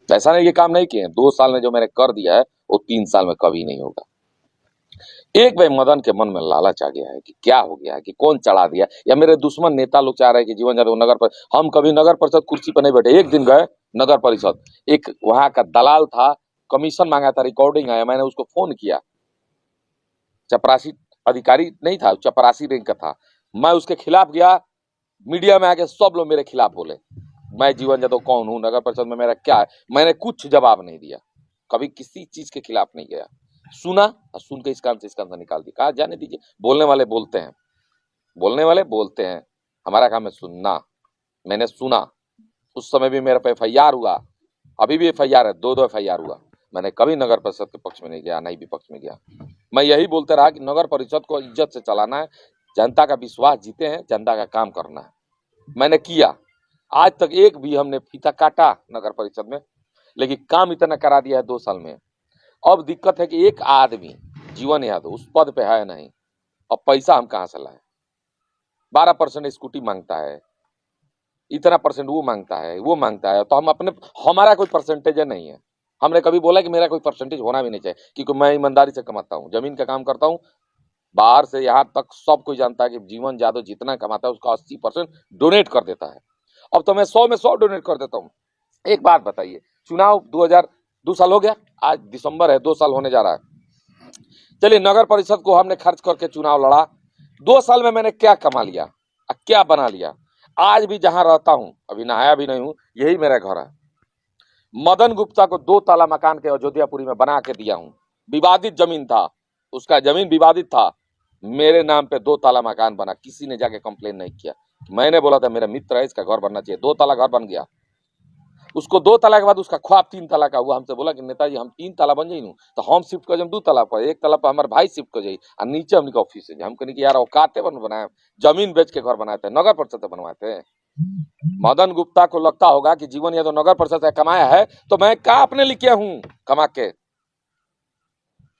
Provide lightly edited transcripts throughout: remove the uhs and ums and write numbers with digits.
ऐसा नहीं ये काम नहीं किए, 2 साल में जो मैंने कर दिया है वो 3 साल में कभी नहीं होगा। एक भाई मदन के मन में लालच आ गया है कि क्या हो गया है, कि कौन चढ़ा दिया, या मेरे दुश्मन नेता लोग चाह रहे हैं कि जीवन यादव नगर पर, हम कभी नगर परिषद कुर्सी पर नहीं बैठे। एक दिन गए नगर परिषद, एक वहां का दलाल था, कमीशन मांगा था, रिकॉर्डिंग आया, मैंने उसको फोन किया, चपरासी अधिकारी नहीं था, चपरासी रैंक का था, मैं उसके खिलाफ गया, मीडिया में आके सब लोग मेरे खिलाफ बोले। मैं जीवन यादव कौन हूँ, नगर परिषद में मेरा क्या है, मैंने कुछ जवाब नहीं दिया, कभी किसी चीज के खिलाफ नहीं गया, सुना और सुन के इस कान से निकाल दिया, कहा जाने दीजिए, बोलने वाले बोलते हैं, बोलने वाले बोलते हैं, हमारा काम है सुनना। मैंने सुना, उस समय भी मेरा पे FIR हुआ, अभी भी FIR है, 2 FIR हुआ। मैंने कभी नगर परिषद के पक्ष में नहीं गया, नहीं विपक्ष में गया। मैं यही बोलते रहा कि नगर परिषद को इज्जत से चलाना है, जनता का विश्वास जीते हैं, जनता का काम करना है। मैंने किया, आज तक एक भी हमने फीता काटा नगर परिषद में, लेकिन काम इतना करा दिया है 2 साल में। अब दिक्कत है कि एक आदमी जीवन यादव उस पद पे है नहीं, अब पैसा हम कहाँ से लाए? 12% स्कूटी मांगता है, इतना परसेंट वो मांगता है, वो मांगता है, तो हम अपने, हमारा कोई परसेंटेज नहीं है। हमने कभी बोला कि मेरा कोई परसेंटेज होना भी नहीं चाहिए, क्योंकि मैं ईमानदारी से कमाता हूँ, जमीन का काम करता हूँ, बाहर से यहाँ तक सब कोई जानता है कि जीवन यादव जितना कमाता है उसका 80% डोनेट कर देता है। अब तो मैं 100 में 100 डोनेट कर देता हूँ। एक बात बताइए, चुनाव 2 साल हो गया, आज दिसंबर है, 2 साल होने जा रहा है। चलिए, नगर परिषद को हमने खर्च करके चुनाव लड़ा, 2 साल में मैंने क्या कमा लिया, क्या बना लिया? आज भी जहां रहता हूं, अभी नहाया भी नहीं हूं, यही मेरा घर है। मदन गुप्ता को 2 ताला मकान के अयोध्यापुरी में बना के दिया हूं, विवादित जमीन था, उसका जमीन विवादित था, मेरे नाम पे 2 ताला मकान बना, किसी ने जाके कंप्लेन नहीं किया। मैंने बोला था मेरा मित्र है, इसका घर बनना चाहिए, 2 ताला घर बन गया। उसको 2 ताला के बाद उसका ख्वाब 3 ताला का हुआ, हमसे बोला कि नेताजी हम 3 ताला बन जाई, तो हम शिफ्ट कर जाए 2 ताला पर, 1 ताला पर हमारे भाई शिफ्ट कर जाई, और नीचे हमने ऑफिस है। हम कहने की यार औकाते बन बनाए, जमीन बेच के घर बनाए थे, नगर परिषद से बनवाए थे। मदन गुप्ता को लगता होगा कि जीवन यादव नगर परिषद से कमाया है, तो मैं क्या अपने लिए किया हूं कमा के?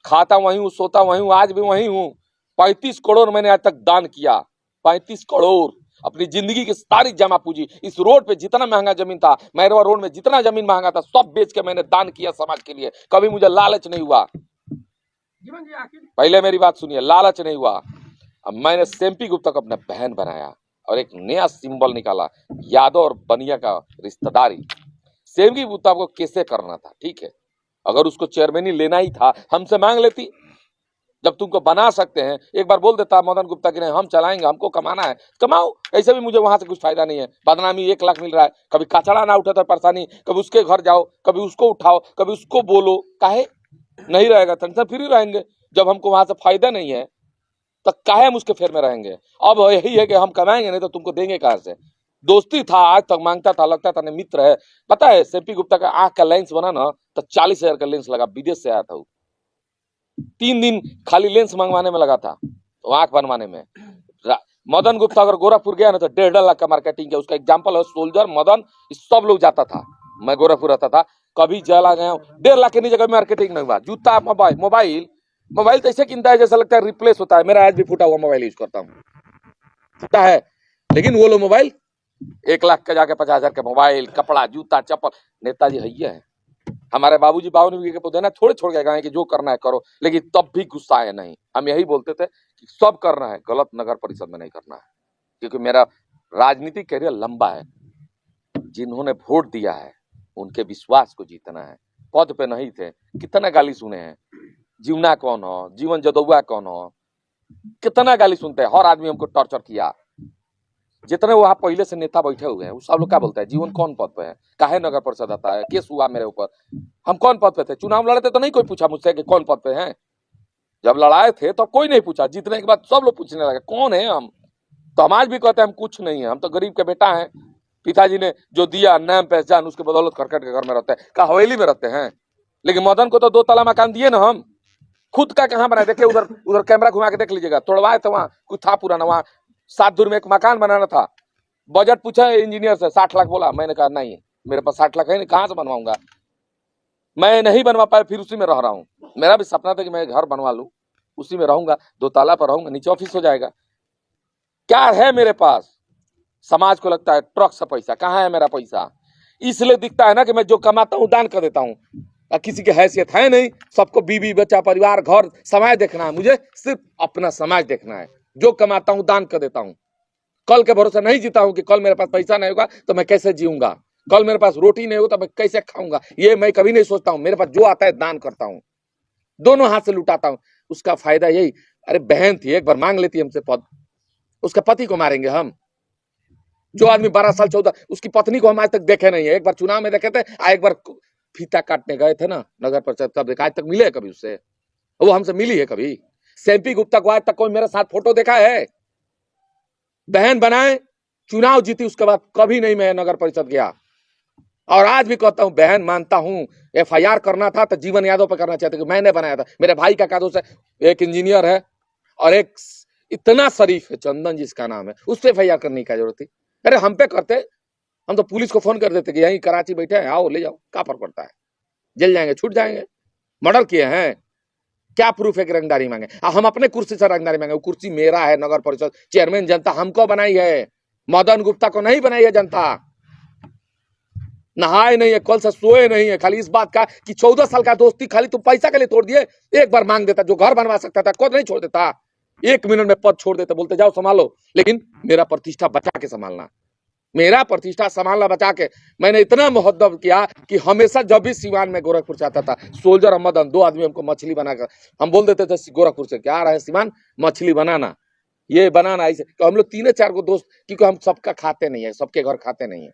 खाता वहीं हूं, सोता वहीं हूं, आज भी वहीं हूं। 35 करोड़ मैंने आज तक दान किया, 35 करोड़ अपनी जिंदगी की सारी जमा पूंजी। इस रोड पे जितना महंगा जमीन था, मैरवा रोड में जितना जमीन महंगा था, सब बेच के मैंने दान किया समाज के लिए। कभी मुझे लालच नहीं हुआ। पहले मेरी बात सुनिए, लालच नहीं हुआ। अब मैंने सेम्पी गुप्ता को अपना बहन बनाया और एक नया सिंबल निकाला, यादव और बनिया का रिश्तेदारी। सेम्पी गुप्ता को कैसे करना था, ठीक है, अगर उसको चेयरमैनी लेना ही था हमसे मांग लेती। जब तुमको बना सकते हैं, एक बार बोल देता मदन गुप्ता की नहीं हम चलाएंगे, हमको कमाना है, कमाओ। ऐसे भी मुझे वहां से कुछ फायदा नहीं है, बदनामी 1 लाख मिल रहा है, कभी कचड़ा ना उठा तो परेशानी, कभी उसके घर जाओ, कभी उसको उठाओ, कभी उसको बोलो, काहे नहीं रहेगा, टेंशन फ्री रहेंगे। जब हमको वहां से फायदा नहीं है तो काहे हम उसके फेर में रहेंगे? अब यही है कि हम कमाएंगे नहीं तो तुमको देंगे कहां से? दोस्ती था, आज तक मांगता था, लगता था नहीं मित्र है। पता है सेम्पी गुप्ता का आंख का लेंस बना ना तो 40,000 का लेंस लगा, विदेश से आया था। 3 दिन खाली लेंस मंगवाने में लगा था, तो आंख बनवाने में। मदन गुप्ता अगर गोरखपुर गया ना तो 1.5 लाख का मार्केटिंग किया। उसका एग्जाम्पल है सोल्जर मदन, सब लोग जाता था, मैं गोरखपुर रहता था, कभी चला गया 1.5 लाख की नहीं जगह मार्केटिंग नहीं हुआ। जूता, मोबाइल मोबाइल मोबाइल तो ऐसे किनता है जैसा लगता है रिप्लेस होता है। मेरा आज भी फूटा हुआ मोबाइल यूज करता हूँ, फूटा है, लेकिन वो लोग मोबाइल 1 लाख का जाके 50,000 का मोबाइल, कपड़ा, जूता, चप्पल। नेताजी है, हमारे बाबूजी 52 बीघे के पौधे ना छोड़ छोड़ के गए कि जो करना है करो, लेकिन तब भी गुस्सा है नहीं। हम यही बोलते थे कि सब करना है, गलत नगर परिषद में नहीं करना है, क्योंकि मेरा राजनीतिक कैरियर लंबा है। जिन्होंने वोट दिया है उनके विश्वास को जीतना है। पद पे नहीं थे, कितना गाली सुने हैं, जीवना कौन हो, जीवन जदुआ कौन हो, कितना गाली सुनते हैं। हर आदमी हमको टॉर्चर किया। जितने वहां पहले से नेता बैठे हुए हैं वो सब लोग क्या बोलते हैं, जीवन कौन पद पे है, काहे नगर परिषद आता है, केस हुआ मेरे ऊपर, हम कौन पद पे थे? चुनाव लड़े थे तो नहीं कोई पूछा मुझसे कि कौन पद पे हैं। जब लड़ाए थे तो कोई नहीं पूछा, जीतने के बाद सब लोग पूछने लगे कौन है हम। तो हम आज भी कहते हैं हम कुछ नहीं है, हम तो गरीब के बेटा हैं। पिताजी ने जो दिया नाम पहचान, उसके बदौलत करकट के घर में रहते हैं, का हवेली में रहते हैं। लेकिन मदन को तो 2 ताला मकान दिए ना हम, खुद का कहाँ बनाए? देखिए उधर उधर कैमरा घुमा के देख लीजिएगा, तोड़वाए थे, वहां कुछ था पुराना, वहां 7 दूर में एक मकान बनाना था। बजट पूछा इंजीनियर से, 60 लाख बोला। मैंने कहा नहीं मेरे पास 60 लाख है नहीं, कहां से बनवाऊंगा? मैं नहीं बनवा पाया, फिर उसी में रह रहा हूँ। मेरा भी सपना था कि मैं घर बनवा लूं, उसी में रहूंगा, 2 ताला पर रहूंगा, नीचे ऑफिस हो जाएगा। क्या है मेरे पास? समाज को लगता है ट्रक से पैसा, कहाँ है मेरा पैसा? इसलिए दिखता है ना कि मैं जो कमाता हूँ दान कर देता हूँ। किसी की हैसियत है नहीं, सबको बीवी बच्चा परिवार घर समाज देखना है, मुझे सिर्फ अपना समाज देखना है। जो कमाता हूँ दान कर देता हूँ। कल के भरोसे नहीं जीता हूँ कि कल मेरे पास पैसा नहीं होगा तो मैं कैसे जीऊंगा, कल मेरे पास रोटी नहीं होगा तो मैं कैसे खाऊंगा, ये मैं कभी नहीं सोचता हूँ। मेरे पास जो आता है दान करता हूँ, दोनों हाथ से लुटाता हूँ। उसका फायदा यही, अरे बहन थी एक बार मांग लेती हमसे पद, उसका पति को मारेंगे हम? जो आदमी 12 साल 14, उसकी पत्नी को हम आज तक देखे नहीं है। एक बार चुनाव में देखे थे, एक बार फीता काटने गए थे ना नगर परिषद, तब देखा। आज तक मिले कभी उससे? वो हमसे मिली है कभी? सेम्पी गुप्ता को आज तक कोई मेरे साथ फोटो देखा है? बहन बनाए, चुनाव जीती, उसके बाद कभी नहीं मैं नगर परिषद गया। और आज भी कहता हूं बहन मानता हूं, FIR करना था तो जीवन यादव पे करना चाहते, मैंने बनाया था। मेरे भाई का दोस्त है, एक इंजीनियर है और एक इतना शरीफ है, चंदन जिसका नाम है, उस पर FIR करने की क्या जरूरत थी? अरे हम पे करते, हम तो पुलिस को फोन कर देते कि यहीं कराची बैठे हैं, आओ ले जाओ, क्या फर्क पड़ता है, जेल जाएंगे छूट जाएंगे। मर्डर किए हैं, क्या प्रूफ है कि रंगदारी मांगे? हम अपने कुर्सी से रंगदारी मांगे? वो कुर्सी मेरा है, नगर परिषद चेयरमैन जनता हमको बनाई है, मदन गुप्ता को नहीं बनाई है जनता। नहाए नहीं है, कल से सोए नहीं है, खाली इस बात का कि 14 साल का दोस्ती खाली तुम पैसा के लिए तोड़ दिए। एक बार मांग देता, जो घर बनवा सकता था खुद नहीं छोड़ देता, 1 मिनट में पद छोड़ देते, बोलते जाओ संभालो। लेकिन मेरा प्रतिष्ठा बचा के संभालना, मेरा प्रतिष्ठा संभालना बचा के। मैंने इतना मोहब्बत किया कि हमेशा जब भी सिवान में गोरखपुर चाहता था, सोल्जर और मदन 2 आदमी हमको मछली बनाकर, हम बोल देते थे गोरखपुर से क्या आ रहा है सिवान, मछली बनाना, ये बनाना। ऐसे तो हम लोग 3-4 को दोस्त, क्योंकि हम सबका खाते नहीं है, सबके घर खाते नहीं है।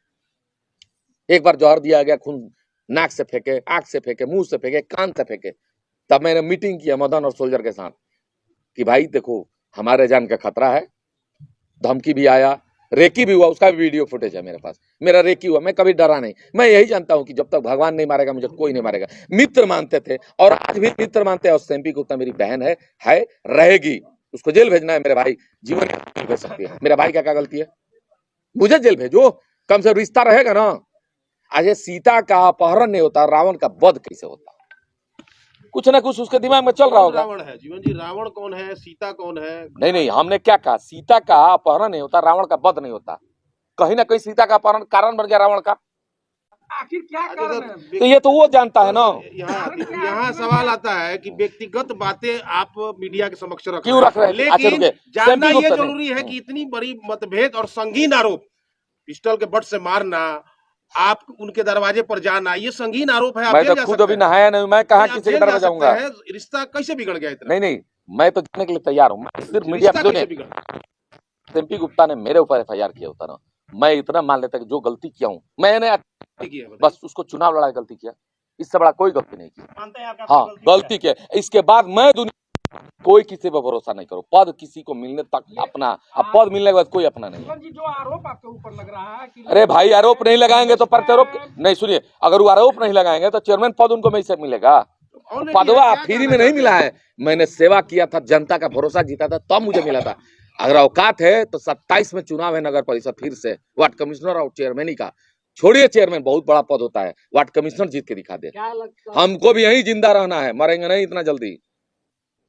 एक बार जहर दिया गया, खून नाक से फेंके, आंख से फेंके, मुंह से फेंके, कान से फेंके। तब मैंने मीटिंग किया मदन और सोल्जर के साथ कि भाई देखो हमारे जान का खतरा है। धमकी भी आया, रेकी भी हुआ, उसका भी वीडियो फुटेज है मेरे पास। मेरा रेकी हुआ, मैं कभी डरा नहीं। मैं यही जानता हूं कि जब तक भगवान नहीं मारेगा मुझे कोई नहीं मारेगा। मित्र मानते थे और आज भी मित्र मानते हैं। और सेम्पी गुप्ता मेरी बहन है रहेगी। उसको जेल भेजना है मेरे भाई, जीवन भेज सकती है। मेरा भाई क्या क्या गलती है? मुझे जेल भेजो, कम से रिश्ता रहेगा ना। आज सीता का अपहरण नहीं होता, रावण का वध कैसे होता? कुछ ना कुछ उसके दिमाग में चल रहा होगा। रावण है जीवन जी, रावण कौन है, सीता कौन है? नहीं, हमने क्या कहा? सीता का अपहरण नहीं होता, रावण का वध नहीं होता। कहीं ना कहीं सीता का अपहरण कारण बन गया रावण का। आखिर क्या कारण है? तो ये तो वो जानता है ना। यहाँ सवाल आता है कि व्यक्तिगत बातें आप मीडिया के समक्ष रख क्यों रख रहे हैं? लेकिन जानना ये जरूरी है कि इतनी बड़ी मतभेद और संगीन आरोप, पिस्टल के बट से मारना, आप उनके दरवाजे पर जाना, ये संगीन आरोप है। मैं तो खुद अभी नहाया नहीं, मैं कहाँ किसी के दरवाजे जाऊंगा? रिश्ता कैसे बिगड़ गया इतना? नहीं, मैं तो जाने के लिए तैयार हूँ। सिर्फ मीडिया सेम्पी गुप्ता ने मेरे ऊपर FIR किया होता ना, मैं इतना मान लेता कि जो गलती किया हूँ मैंने, बस उसको चुनाव लड़ा गलती किया, इससे बड़ा कोई गलती नहीं की। हाँ गलती किया। इसके बाद मैं दुनिया कोई किसी पर भरोसा नहीं करो। पद किसी को मिलने तक अपना, अब पद मिलने के बाद कोई अपना नहीं है। जो आरोप आपके ऊपर लग रहा है कि अरे भाई आरोप नहीं लगाएंगे तो प्रत्यारोप नहीं। सुनिए, अगर वो आरोप नहीं लगाएंगे तो चेयरमैन पद उनको में से मिलेगा। पदवा फ्री में नहीं मिला है, मैंने सेवा किया था, जनता का भरोसा जीता था, तब मुझे मिला था। अगर औकात है तो 27 में चुनाव है नगर परिषद, फिर से वार्ड कमिश्नर और चेयरमैन ही का। छोड़िए चेयरमैन, बहुत बड़ा पद होता है, वार्ड कमिश्नर जीत के दिखा दे। हमको भी यहीं जिंदा रहना है, मरेंगे नहीं इतना जल्दी।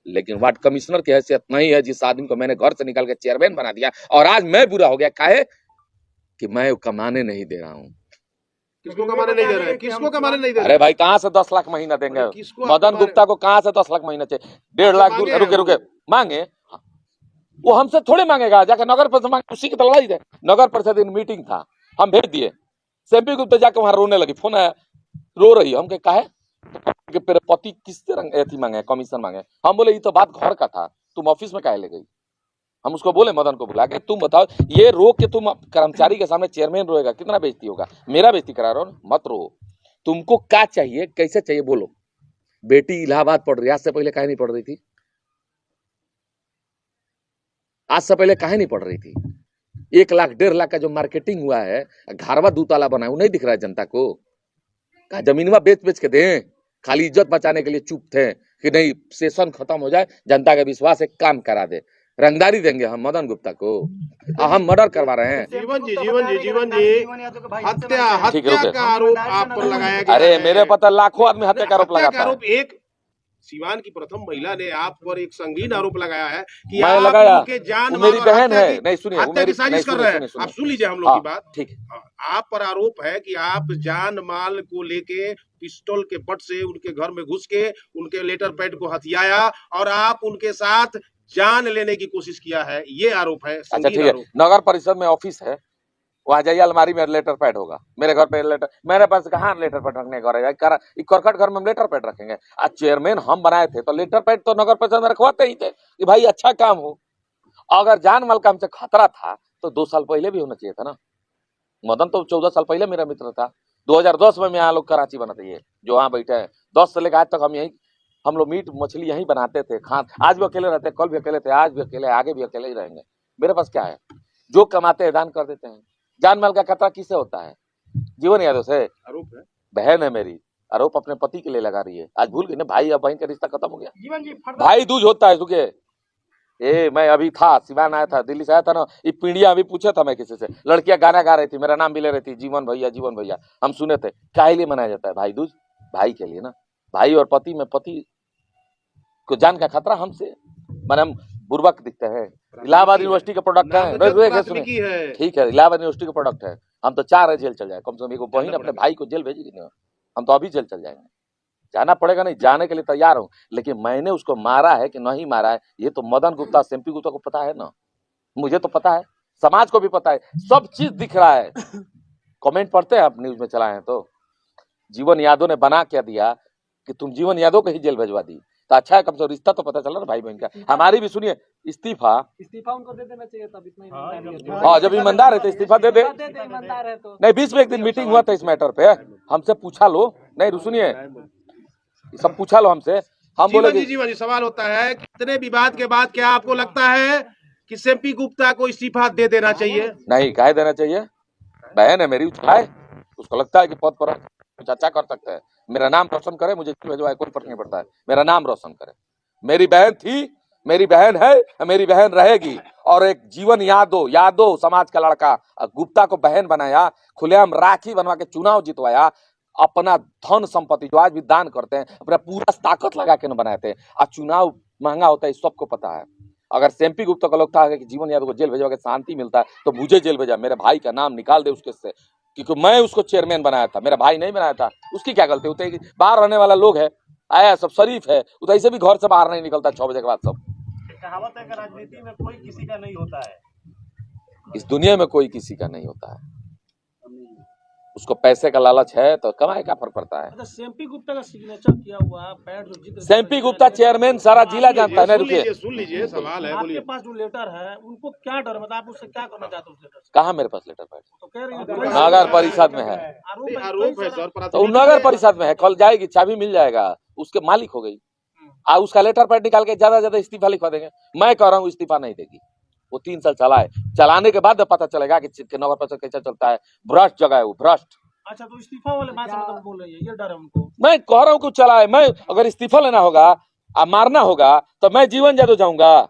लेकिन वार्ड कमिश्नर की हैसियत नहीं है जिस आदमी को मैंने घर से निकाल के चेयरमैन बना दिया। और आज मैं बुरा हो गया, काहे कि मैं कमाने नहीं दे रहा हूँ। किसको कमाने नहीं दे रहे? किसको कमाने नहीं दे रहे? अरे भाई कहाँ से 10 लाख महीना देंगे? मदन गुप्ता को कहाँ से 10 लाख महीना चाहिए? 1.5 लाख रुके मांगे, वो हमसे थोड़े मांगेगा। जाकर नगर परिषद मांगे, उसी की तो लड़ाई है। नगर परिषद मीटिंग था, हम भेज दिए। सेम्पी गुप्ता जाकर वहां रोने लगी, फोन आया, रो रही। हम कहे कि तेरे पति किस तरह मांगे, कमीशन मांगे? हम बोले ये तो बात घर का था, तुम ऑफिस में काहे ले गई? हम उसको बोले, मदन को बुला के, तुम बताओ ये रो के तुम कर्मचारी के सामने चेयरमैन रोएगा, कितना बेइज्जती होगा? मेरा बेइज्जती करा रहा हो, मत रो। तुमको क्या चाहिए, कैसे चाहिए बोलो। बेटी इलाहाबाद पढ़ रही, आज से पहले काहे नहीं पढ़ रही थी? आज से पहले काहे नहीं पढ़ रही थी? 1 लाख 1.5 लाख का जो मार्केटिंग हुआ है, घरवा 2 ताला बना है, वो नहीं दिख रहा है जनता को? कहा जमीनवा बेच के दें? खाली इज्जत बचाने के लिए चुप थे कि नहीं सेशन खत्म हो जाए, जनता का विश्वास एक काम करा दे। रंगदारी देंगे हम मदन गुप्ता को, हम मर्डर करवा रहे हैं। जीवन जी हत्या का आरोप आप पर लगाया गया। अरे मेरे पता लाखों आदमी हत्या का आरोप लगाता है। एक सीवान की प्रथम महिला ने आप पर एक संगीन आरोप लगाया है कि मैं आप लगाया, उनके जान वो माल मेरी और बहन हत्या है। की- नहीं सुनिए, वो हत्या की मेरी साजिश नहीं, कर सुनिए, रहे सुनिए, हैं। सुनिए। आप सुन लीजिए हम लोग हाँ, की बात। ठीक है। आप पर आरोप है कि आप जान माल को लेके पिस्टल के बट से उनके घर में घुस के उनके लेटर पैड को हथियाया और आप उनके साथ जान लेने की कोशिश किया है, ये आरोप है, अच्छा संगीन ठीक है, आरोप। नगर परिषद में ऑफिस है, वहां जाइए, अलमारी में लेटर पैड होगा। मेरे घर पे लेटर, मेरे पास कहाँ लेटर पैड रखने का घर है? करकट घर में हम लेटर पैड रखेंगे? आज चेयरमैन हम बनाए थे तो लेटर पैड तो नगर परिषद में रखवाते ही थे कि भाई अच्छा काम हो। अगर जान माल का हमसे खतरा था तो 2 साल पहले भी होना चाहिए था ना। मदन तो 14 साल पहले मेरा मित्र था। 2010 में यहाँ लोग कराची बनाते ये जो वहाँ बैठे हैं, 10 से लेकर आज तक हम लोग मीट मछली यहीं बनाते थे। आज भी अकेले रहते, कल भी अकेले थे, आज भी अकेले, आगे भी अकेले ही रहेंगे। मेरे पास क्या है? जो कमाते हैं दान कर देते हैं। जान माल का खतरा किससे होता है? जीवन यादव से। आरोप है। बहन है मेरी, आरोप अपने पति के लिए लगा रही है। आज भूल गई ना, भाई और बहन का रिश्ता खत्म हो गया। जीवन जी भाई दूज होता है सुखे। मैं अभी था, सिवान आया था, दिल्ली से आया था ना, ये पीढ़िया अभी पूछा था मैं किसी से, लड़कियां गाना गा रही थी, मेरा नाम भी ले रही थी, जीवन भैया जीवन भैया। हम सुने थे। काहे लिए मनाया जाता है भाई दूज? भाई के लिए ना। भाई और पति में पति को जान का खतरा हमसे, माने हम बुर्बक दिखते हैं। इलाहाबाद यूनिवर्सिटी का प्रोडक्ट है। प्राथमिकी है। ठीक है, इलाहाबाद यूनिवर्सिटी का प्रोडक्ट है। हम तो 4 जेल चल जाए, कम से कम एक बहन अपने भाई को जेल भेजेगी ना, हम तो अभी जेल चल जाएंगे। जाना पड़ेगा, नहीं जाने के लिए तैयार हूं, लेकिन मैंने उसको मारा है कि नहीं मारा है ये तो मदन गुप्ता, सेम्पी गुप्ता को पता है ना, मुझे तो पता है, समाज को भी पता है, सब चीज दिख रहा है। कमेंट पढ़ते हैं आप, न्यूज में चलाए हैं तो। जीवन यादव ने बना क्या दिया कि तुम जीवन यादव को ही जेल भेजवा दी, तो अच्छा है, कम से कम रिश्ता तो पता चला ना भाई बहन का। हमारी भी सुनिए, इस्तीफा उनको दे देना चाहिए, तब इतना ईमानदारी है। हाँ, जब ईमानदार है तो इस्तीफा दे दे। ईमानदार है तो नहीं, बीच में एक दिन मीटिंग हुआ था इस मैटर पे, हमसे पूछा लो। नहीं सुनिए, सब पूछा लो हमसे, हम बोले जीवन जी सवाल होता है, कितने विवाद के बाद क्या आपको लगता है कि सेम्पी गुप्ता को इस्तीफा दे देना चाहिए? नहीं, काहे देना चाहिए? बहन है मेरी, उसको लगता है कि पद पर कुछ अच्छा कर सकता है, मेरा नाम रोशन करे, मुझे भेजवाए कोई फर्क नहीं पड़ता है, मेरा नाम रोशन करे। मेरी बहन थी, मेरी बहन है, मेरी बहन रहेगी। और एक जीवन यादव समाज का लड़का गुप्ता को बहन बनाया, खुलेआम राखी बनवा के चुनाव जितवाया, अपना धन संपत्ति जो आज भी दान करते हैं, अपना पूरा ताकत लगा के न बनाए थे। और चुनाव महंगा होता है, सबको पता है। अगर सेम्पी गुप्ता को लगता है कि जीवन यादव को जेल भेजवा के शांति मिलता है तो मुझे जेल भेजा, मेरे भाई का नाम निकाल दे उसके से, क्योंकि मैं उसको चेयरमैन बनाया था, मेरा भाई नहीं बनाया था। उसकी क्या गलती? होती है बाहर रहने वाला लोग है, आया सब शरीफ है, वो तो ऐसे भी घर से बाहर नहीं निकलता 6 बजे के बाद। सब कहावत है कि राजनीति में कोई किसी का नहीं होता है। इस दुनिया में कोई किसी का नहीं होता है। उसको पैसे का लालच है तो कमाए, क्या फर्क पड़ता है? अच्छा, सेम्पी गुप्ता का सिग्नेचर किया हुआ पैड जो जिक्र सेम्पी गुप्ता चेयरमैन सारा जिला जानता है ना। रुकिए, सुन लीजिए, सवाल है, आपके बोलिए। पास जो लेटर है उनको क्या डर, मतलब आप उससे क्या करना चाहते हो उस लेटर से? कहाँ मेरे पास लेटर पैड? तो कह रही हैं नगर परिषद में है, आरोप है सर, तो नगर परिषद में है, कल जाएगी, चाबी मिल जाएगा, उसके मालिक हो गई। उसका लेटर पैड निकाल के ज्यादा इस्तीफा लिखवा देंगे। मैं कह रहा हूँ इस्तीफा नहीं देगी, वो 3 साल चलाए, चलाने के बाद पता चलेगा कि नगर परिषद कैसा चलता है। भ्रष्ट जगह है वो, भ्रष्ट। अच्छा, तो इस्तीफा वाले बात से मतलब बोल रही है, ये डर है उनको? मैं कह रहा हूँ कि चलाए। मैं अगर इस्तीफा लेना होगा और मारना होगा तो मैं जीवन यादव जाऊंगा,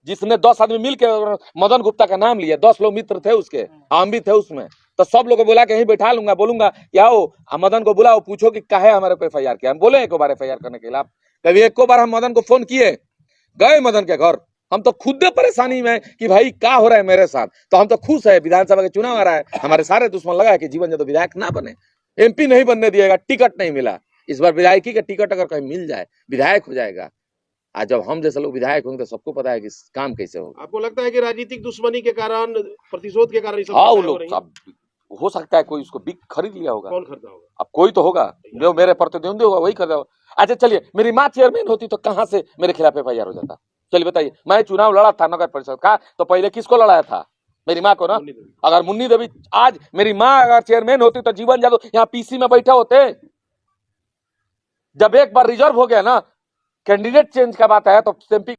जिसने 10 आदमी मिलकर मदन गुप्ता का नाम लिया, 10 लोग मित्र थे उसके, हम भी थे उसमें, तो सब लोगों को बुला के यहीं बैठा लूंगा, बोलूंगा कि आओ मदन को बुलाओ, पूछो कि काहे हमारे पे FIR किया। हम बोले एक बार FIR करने के खिलाफ, कभी एक बार हम मदन को फोन किए, गए मदन के घर, हम तो खुद परेशानी में कि भाई क्या हो रहा है मेरे साथ। तो हम तो खुश है, विधानसभा के चुनाव आ रहा है, हमारे सारे दुश्मन लगा है कि जीवन यादव विधायक ना बने, MP नहीं बनने दिएगा, टिकट नहीं मिला। इस बार विधायकी का टिकट अगर कहीं मिल जाए, विधायक हो जाएगा। आज जब हम जैसे लोग विधायक होंगे तो सबको पता है कि काम कैसे होगा। आपको लगता है कि राजनीतिक दुश्मनी के कारण, प्रतिशोध के कारण ये सब हाँ, वो घटनाएं हो लोग रही हैं? सब हो सकता है कोई उसको बिक खरीद लिया होगा। कौन खरीदा होगा? अब कोई तो होगा जो मेरे प्रतिद्वंदी होगा, वही खरीदा होगा। अच्छा चलिए, मेरी माँ चेयरमैन होती तो कहाँ से मेरे खिलाफ FIR हो जाता? चलिए बताइए, मैं चुनाव लड़ा था नगर परिषद का, तो पहले किसको लड़ाया था? मेरी माँ को ना। अगर मुन्नी देवी, आज मेरी माँ अगर चेयरमैन होती तो जीवन यादव यहाँ PC में बैठे होते। जब एक बार रिजर्व हो गया ना, कैंडिडेट चेंज का बात है तो MP